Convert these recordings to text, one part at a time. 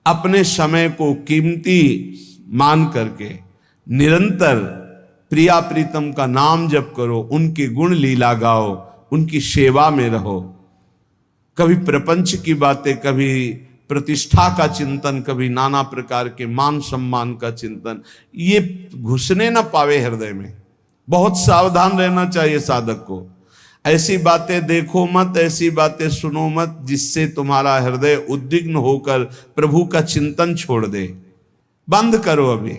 अपने समय को कीमती मान करके निरंतर प्रिया प्रीतम का नाम जप करो, उनके गुण लीला गाओ, उनकी सेवा में रहो। कभी प्रपंच की बातें, कभी प्रतिष्ठा का चिंतन, कभी नाना प्रकार के मान सम्मान का चिंतन, ये घुसने ना पावे हृदय में। बहुत सावधान रहना चाहिए साधक को। ऐसी बातें देखो मत, ऐसी बातें सुनो मत जिससे तुम्हारा हृदय उद्विग्न होकर प्रभु का चिंतन छोड़ दे। बंद करो अभी।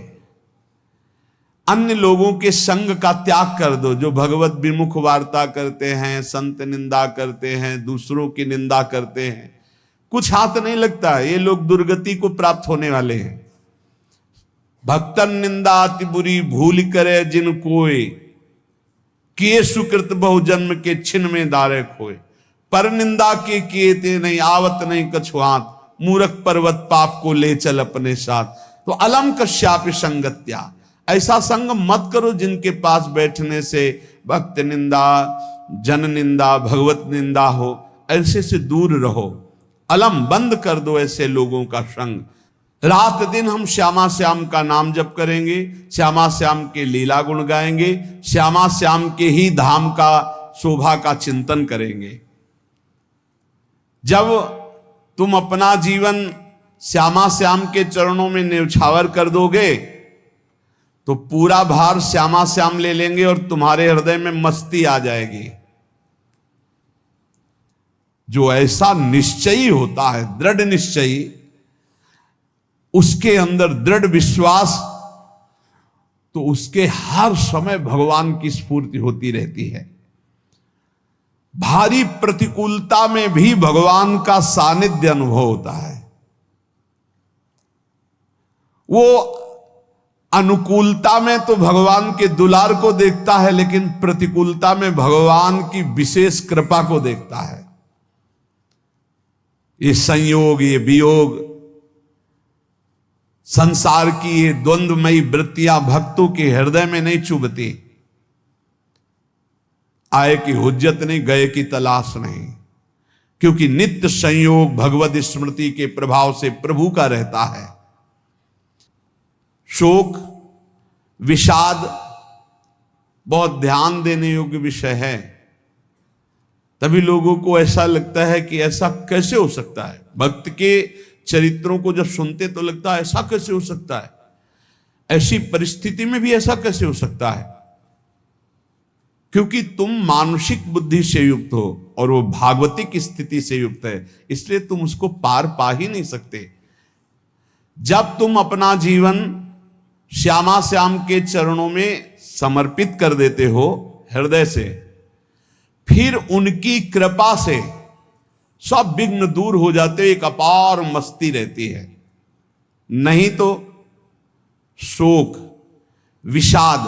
अन्य लोगों के संग का त्याग कर दो, जो भगवत विमुख वार्ता करते हैं, संत निंदा करते हैं, दूसरों की निंदा करते हैं। कुछ हाथ नहीं लगता, ये लोग दुर्गति को प्राप्त होने वाले हैं। भक्तन निंदा अति बुरी भूल करे जिन कोय, किए सुकृत बहुजन्म के छिन में दारे खोए। पर निंदा के किए ते नहीं, आवत नहीं कछुआत, मूर्ख पर्वत पाप को ले चल अपने साथ। तो अलम कश्याप संगत्या, ऐसा संग मत करो जिनके पास बैठने से भक्त निंदा, जन निंदा, भगवत निंदा हो। ऐसे से दूर रहो। अलम, बंद कर दो ऐसे लोगों का संग। रात दिन हम श्यामा श्याम का नाम जप करेंगे, श्यामा श्याम के लीला गुण गाएंगे, श्यामा श्याम के ही धाम का शोभा का चिंतन करेंगे। जब तुम अपना जीवन श्यामा श्याम के चरणों में न्यौछावर कर दोगे तो पूरा भार श्यामा श्याम ले लेंगे और तुम्हारे हृदय में मस्ती आ जाएगी। जो ऐसा निश्चयी होता है, दृढ़ निश्चयी, उसके अंदर दृढ़ विश्वास, तो उसके हर समय भगवान की स्फूर्ति होती रहती है। भारी प्रतिकूलता में भी भगवान का सानिध्य अनुभव होता है। वो अनुकूलता में तो भगवान के दुलार को देखता है, लेकिन प्रतिकूलता में भगवान की विशेष कृपा को देखता है। ये संयोग, ये वियोग, संसार की ये द्वंद्वमयी वृत्तियां भक्तों के हृदय में नहीं चुभती। आए की हुज्जत नहीं, गए की तलाश नहीं, क्योंकि नित्य संयोग भगवत स्मृति के प्रभाव से प्रभु का रहता है। शोक, विषाद बहुत ध्यान देने योग्य विषय है। तभी लोगों को ऐसा लगता है कि ऐसा कैसे हो सकता है। भक्त के चरित्रों को जब सुनते तो लगता है ऐसा कैसे हो सकता है, ऐसी परिस्थिति में भी ऐसा कैसे हो सकता है। क्योंकि तुम मानसिक बुद्धि से युक्त हो और वो भागवतिक स्थिति से युक्त है, इसलिए तुम उसको पार पा ही नहीं सकते। जब तुम अपना जीवन श्यामा श्याम के चरणों में समर्पित कर देते हो हृदय से, फिर उनकी कृपा से सब विघ्न दूर हो जाते, एक अपार मस्ती रहती है। नहीं तो शोक, विषाद,